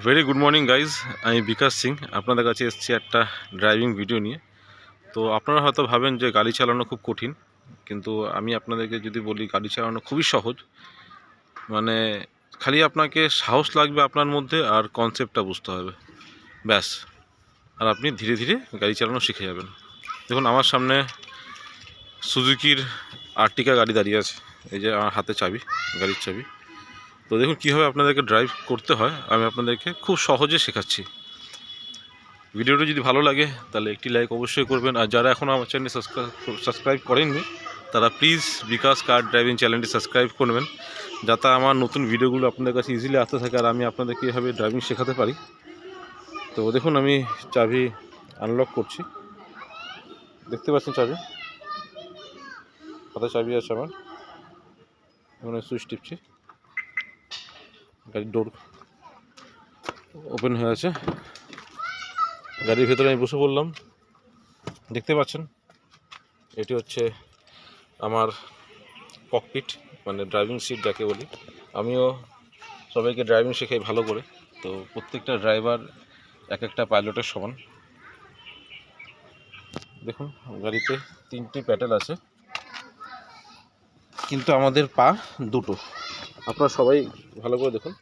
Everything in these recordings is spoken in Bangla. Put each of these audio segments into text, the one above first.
Very good morning guys. আমি বিকাশ সিং আপনাদের কাছে এসেছি একটা ড্রাইভিং ভিডিও নিয়ে। তো আপনারা হয়তো ভাবেন যে গাড়ি চালানো খুব কঠিন, কিন্তু আমি আপনাদেরকে যদি বলি গাড়ি চালানো খুবই সহজ। মানে খালি আপনাকে সাহস লাগবে আপনার মধ্যে, আর কনসেপ্টটা বুঝতে হবে, ব্যাস। আর আপনি ধীরে ধীরে গাড়ি চালানো শিখে যাবেন। দেখুন আমার সামনে সুজুকির আর্টিকা গাড়ি দাঁড়িয়ে আছে, এই যে আমার হাতে চাবি, গাড়ির চাবি। তো দেখুন কীভাবে আপনাদেরকে ড্রাইভ করতে হয় আমি আপনাদেরকে খুব সহজে শেখাচ্ছি। ভিডিওটি যদি ভালো লাগে তাহলে একটি লাইক অবশ্যই করবেন, আর যারা এখনও আমার চ্যানেল সাবস্ক্রাইব করেননি তারা প্লিজ বিকাশ কার ড্রাইভিং চ্যানেলটি সাবস্ক্রাইব করবেন, যাতে আমার নতুন ভিডিওগুলো আপনাদের কাছে ইজিলি আসতে থাকে আর আমি আপনাদেরকে কীভাবে ড্রাইভিং শেখাতে পারি। তো দেখুন আমি চাবি আনলক করছি, দেখতে পাচ্ছেন চাবি হাতে চাবি আছে আমার। এখন সুইচ টিপছি, গাড়ির ডোর ওপেন হয়ে আছে, গাড়ির ভেতরে আমি বসে পড়লাম। দেখতে পাচ্ছেন এটি হচ্ছে আমার ককপিট, মানে ড্রাইভিং সিট যাকে বলি। আমিও সবাইকে ড্রাইভিং শেখাই ভালো করে। তো প্রত্যেকটা ড্রাইভার এক একটা পাইলটের সমান। দেখুন গাড়িতে 3টি প্যাডেল আছে, কিন্তু আমাদের পা দুটো। আপনারা সবাই ভালো করে দেখুন,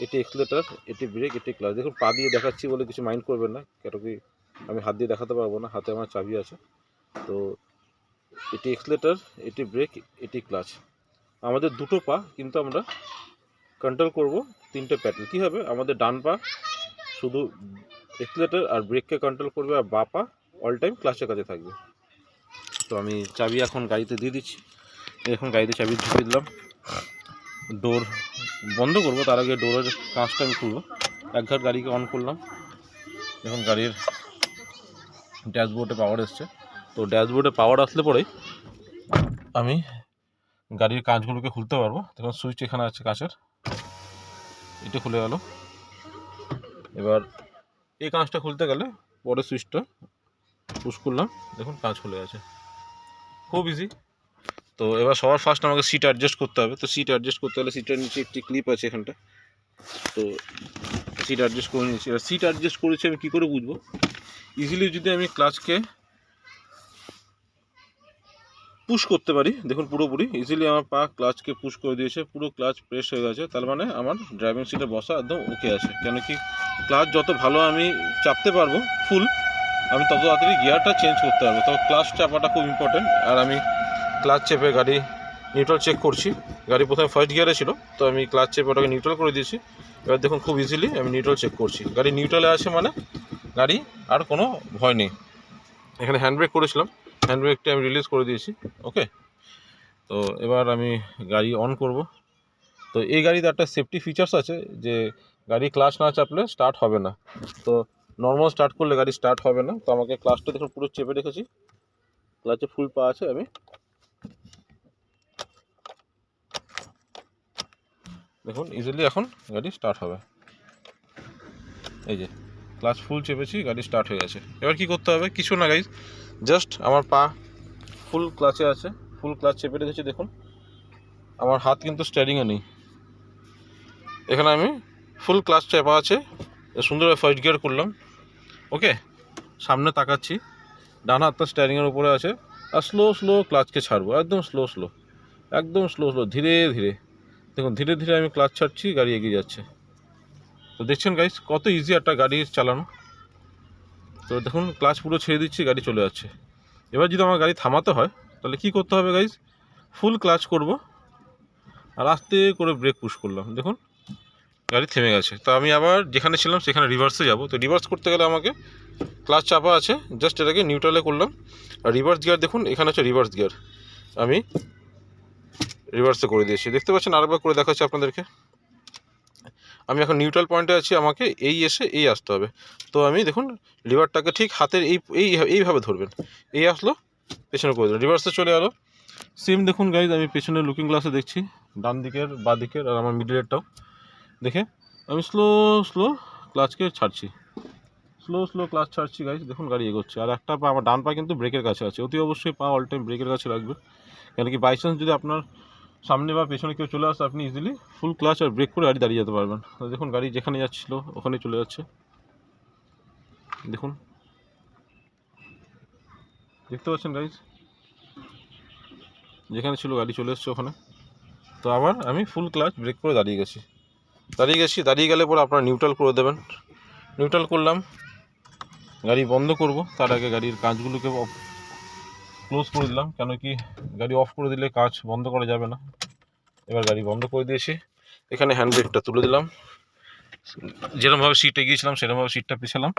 এটি এক্সিলারেটর, এটি ব্রেক, এটি ক্লাচ। দেখুন পা দিয়ে দেখাচ্ছি বলে কিছু মাইন্ড করবেন না, কেন কি আমি হাত দিয়ে দেখাতে পারবো না, হাতে আমার চাবি আছে। তো এটি এক্সিলারেটর, এটি ব্রেক, এটি ক্লাচ। আমাদের দুটো পা কিন্তু আমরা কন্ট্রোল করব 3টে প্যাডেল। কী হবে, আমাদের ডান পা শুধু এক্সিলারেটর আর ব্রেককে কন্ট্রোল করবে, আর বাঁ পা অল টাইম ক্লাচের কাছে থাকবে। তো আমি চাবি এখন গাড়িতে দিয়ে দিচ্ছি। এখন গাড়িতে চাবি ঢুকিয়ে দিলাম, ডোর বন্ধ করব, তার আগে ডোরের কাঁচটা আমি খুলবো। একঘাট গাড়িকে অন করলাম। এখন গাড়ির ড্যাশবোর্ডে পাওয়ার এসছে। তো ড্যাশবোর্ডে পাওয়ার আসলে পরেই আমি গাড়ির কাঁচগুলোকে খুলতে পারবো। দেখুন সুইচ এখানে আছে কাঁচের, এটা খুলে গেল। এবার এই কাঁচটা খুলতে গেলে পরে সুইচটা পুশ করলাম, দেখুন কাঁচ খুলে গেছে, খুব ইজি। তো এবার সবার ফার্স্ট আমাকে সিট অ্যাডজাস্ট করতে হবে। তো সিট অ্যাডজাস্ট করতে হলে সিটের নিচে একটি ক্লিপ আছে এখানটা, তো সিট অ্যাডজাস্ট করে নিয়েছি। এবার সিট অ্যাডজাস্ট করেছি আমি কী করে বুঝবো? ইজিলি যদি আমি ক্লাচকে পুশ করতে পারি, দেখুন পুরোপুরি ইজিলি আমার পা ক্লাচকে পুশ করে দিয়েছে, পুরো ক্লাচ প্রেস হয়ে গেছে, তার মানে আমার ড্রাইভিং সিটে বসা একদম ওকে আছে। কেন কি ক্লাচ যত ভালো আমি চাপতে পারবো ফুল, আমি তত তাড়াতাড়ি গিয়ারটা চেঞ্জ করতে পারবো। তো ক্লাচ চাপাটা খুব ইম্পর্টেন্ট। আর আমি ক্লাচ চেপে গাড়ি নিউট্রাল চেক করছি। গাড়ি প্রথমে ফার্স্ট গিয়ারে ছিল, তো আমি ক্লাচ চেপে ওটাকে নিউট্রাল করে দিয়েছি। এবার দেখুন খুব ইজিলি আমি নিউট্রাল চেক করছি, গাড়ি নিউট্রালে আছে, মানে গাড়ি আর কোনো ভয় নেই। এখানে হ্যান্ডব্রেক করেছিলাম, হ্যান্ডব্রেকটা আমি রিলিজ করে দিয়েছি। ওকে, তো এবার আমি গাড়ি অন করব। তো এই গাড়িতে একটা সেফটি ফিচার্স আছে যে গাড়ি ক্লাচ না চাপলে স্টার্ট হবে না। তো নর্মাল স্টার্ট করলে গাড়ি স্টার্ট হবে না। তো আমাকে ক্লাচটা দেখুন পুরো চেপে রেখেছি, ক্লাচে ফুল পা আছে, আমি দেখুন ইজিলি এখন গাড়ি স্টার্ট হবে। এই যে ক্লাচ ফুল চেপেছি, গাড়ি স্টার্ট হয়ে গেছে। এবার কি করতে হবে? কিছু না গাইজ, জাস্ট আমার পা ফুল ক্লাচে আছে, ফুল ক্লাচ চেপে রেখেছি। দেখুন আমার হাত কিন্তু স্টিয়ারিংয়ে নেই, এখানে আমি ফুল ক্লাচ চেপা আছে, সুন্দরভাবে ফার্স্ট গিয়ার করলাম। ওকে, সামনে তাকাচ্ছি, ডান হাতটা স্টিয়ারিংয়ের উপরে আছে, আর স্লো স্লো ক্লাচকে ছাড়বো, একদম স্লো স্লো, একদম স্লো স্লো, ধীরে ধীরে। দেখুন ধীরে ধীরে আমি ক্লাচ ছাড়ছি, গাড়ি এগিয়ে যাচ্ছে। তো দেখছেন গাইস কত ইজি একটা গাড়ি চালানো। তো দেখুন ক্লাচ পুরো ছেড়ে দিচ্ছি, গাড়ি চলে যাচ্ছে। এবার যদি আমার গাড়ি থামাতে হয় তাহলে কি করতে হবে গাইস? ফুল ক্লাচ করব আর আস্তে করে ব্রেক পুশ করলাম, দেখুন গাড়ি থেমে গেছে। তো আমি আবার যেখানে ছিলাম সেখানে রিভার্সে যাব। তো রিভার্স করতে গেলে আমাকে ক্লাচ চাপা আছে, জাস্ট এটাকে নিউট্রালে করলাম। আর রিভার্স গিয়ার দেখুন এখানে হচ্ছে রিভার্স গিয়ার, আমি রিভার্সে করে দিয়েছি, দেখতে পাচ্ছেন। আরেকবার করে দেখাচ্ছি আপনাদেরকে। আমি এখন নিউট্রাল পয়েন্টে আছি, আমাকে এই এসে এই আসতে হবে। তো আমি দেখুন লিভারটাকে ঠিক হাতের এইভাবে ধরবেন, এই আসলো, পেছনে করে দিলাম, রিভার্সে চলে গেলো। সেম দেখুন গাইজ, আমি পেছনে লুকিং গ্লাসে দেখছি, ডান দিকের বাঁ দিকের আর আমার মিডলেরটাও দেখে আমি স্লো স্লো ক্লাচকে ছাড়ছি, স্লো স্লো ক্লাচ ছাড়ছি গাইজ। দেখুন গাড়ি এগোচ্ছে, আর একটা পা আমার ডান পা কিন্তু ব্রেকের কাছে আছে। অতি অবশ্যই পা অল টাইম ব্রেকের কাছে রাখবেন, কেন কি বাই চান্স যদি আপনার সামনে বা পেছনে কেউ চলে আসে আপনি ইজিলি ফুল ক্লাচ আর ব্রেক করে গাড়ি দাঁড়িয়ে যেতে পারবেন। দেখুন গাড়ি যেখানে যাচ্ছিল ওখানে চলে যাচ্ছে, দেখুন দেখতে পাচ্ছেন গাইজ, যেখানে ছিল গাড়ি চলে এসছে ওখানে। তো আবার আমি ফুল ক্লাচ ব্রেক করে দাঁড়িয়ে গেছি, দাঁড়িয়ে গেলে পরে আপনারা নিউট্রাল করে দেবেন। নিউট্রাল করলাম, গাড়ি বন্ধ করব তার আগে গাড়ির কাঁচগুলোকে ক্লোজ করে দিলাম, কেন কি গাড়ি অফ করে দিলে কাঁচ বন্ধ করা যাবে না। এবার গাড়ি বন্ধ করে দিয়েছি, এখানে হ্যান্ড ব্রেকটা তুলে দিলাম, যেরকমভাবে সিটে গিয়েছিলাম সেরকমভাবে সিটটা পিছালাম,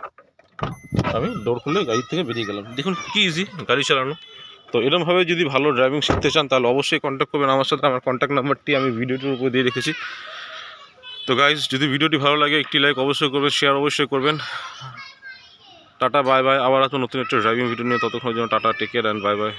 আমি ডোর খুলে গাড়ি থেকে বেরিয়ে গেলাম। দেখুন কি ইজি গাড়ি চালানো। তো এরকমভাবে যদি ভালো ড্রাইভিং শিখতে চান তাহলে অবশ্যই কন্ট্যাক্ট করবেন আমার সাথে, আমার কন্ট্যাক্ট নাম্বারটি আমি ভিডিওটির উপর দিয়ে রেখেছি। তো গাইজ যদি ভিডিওটি ভালো লাগে একটি লাইক অবশ্যই করবেন, শেয়ার অবশ্যই করবেন। টাটা বাই বাই, আবার এত নতুন একটা ড্রাইভিং ভিডিও নিয়ে, ততক্ষণের জন্য tata, take care and bye by.